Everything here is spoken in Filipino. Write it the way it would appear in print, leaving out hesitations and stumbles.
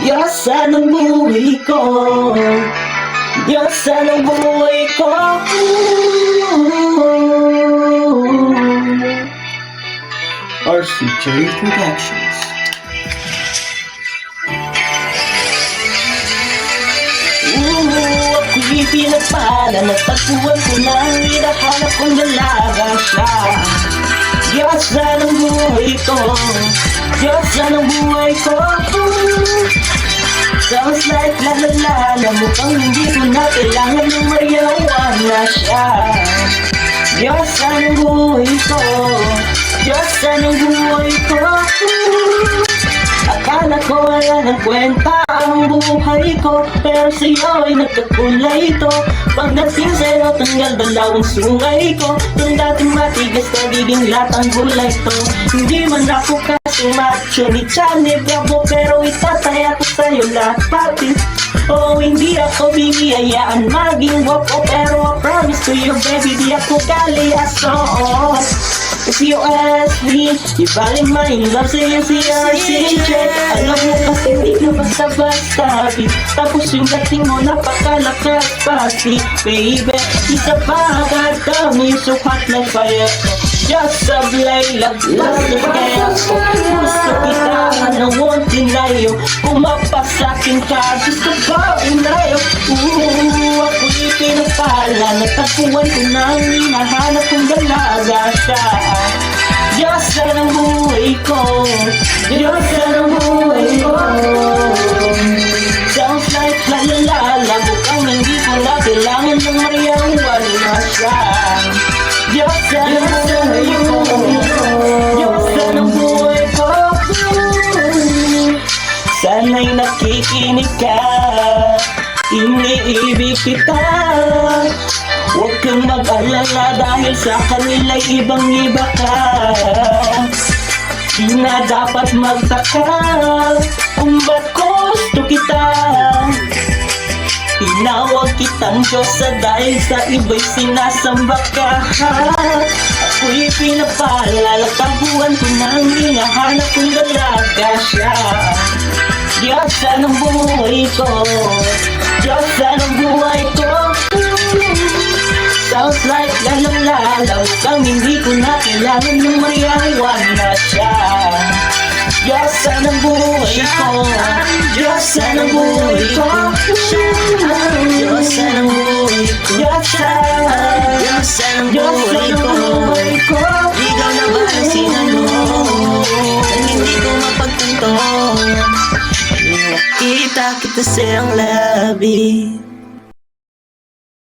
Diyosa ng buhay ko, Diyosa ng buhay ko. RCJ Productions. Ako'y pinagpala, natagpuan ko na ang hinahanap kong dalaga siya. Diyosa ng buhay ko, Diyosa ng buhay ko. Sounds like la-la-la, mukhang hindi ko na kailangan ng marijuana siya. Diyosa ng buhay ko, Diyosa ng buhay ko. Akala ko wala ng kwenta ang buhay ko, pero sa'yo ay nagkakulay ito. Pagdating sa'yo, tanggal dalawang sungay ko. Yung dating matigas, nagiging latang gulay to. Hindi man ako kasi macho ni Chani Bravo, pero itataya ko sa'yo lahat pati. Oh, hindi ako bibiyayaan maging wapo, pero I promise to you baby, di ako kaliaso. If you ask me, ibalik mo yung love sa'yo si RCJ. Alam mo kasi di ka basta-basta, tapos yung dating mo napakalakas pati. Baby, isa pa agad kami, so hot like fire. Just a blade, love the game. Gusto kita, I won't deny you. Kumapasakin ka, gusto ba unayo? Ako'y pinapala, natagpuan ko na ang hinahanap kong dalaga siya. Diyosa ng buhay ko, Diyosa ng buhay ko. Sounds like la-la-la, mukhang hindi ko na kailangan ng marijuana siya. Diyosa ng buhay ko, Diyosa ng buhay ko. Sana'y nakikinig ka, iniibig kita. Huwag kang mag-alala dahil sa kanila'y ibang-iba ka. Di na dapat magtaka kung ba't gusto kita. Tinawag kitang Diyosa dahil sa iba'y sinasamba ka. Ako'y pinapala, tabuan ko nang hinahanap kong dalaga siya. Diyosa ng buhay ko, Diyosa ng buhay ko. Sounds like la-la-la, mukhang hindi ko na kailangan ng marijuana siya. Diyosa ng buhay ko, Diyosa ng buhay ko. Diyosa ng buhay ko, Diyosa, Diyosa ng buhay ko. Ikaw na ba ang sinalo nang hindi ko mapagtanto? Nakita kita sa iyong labi.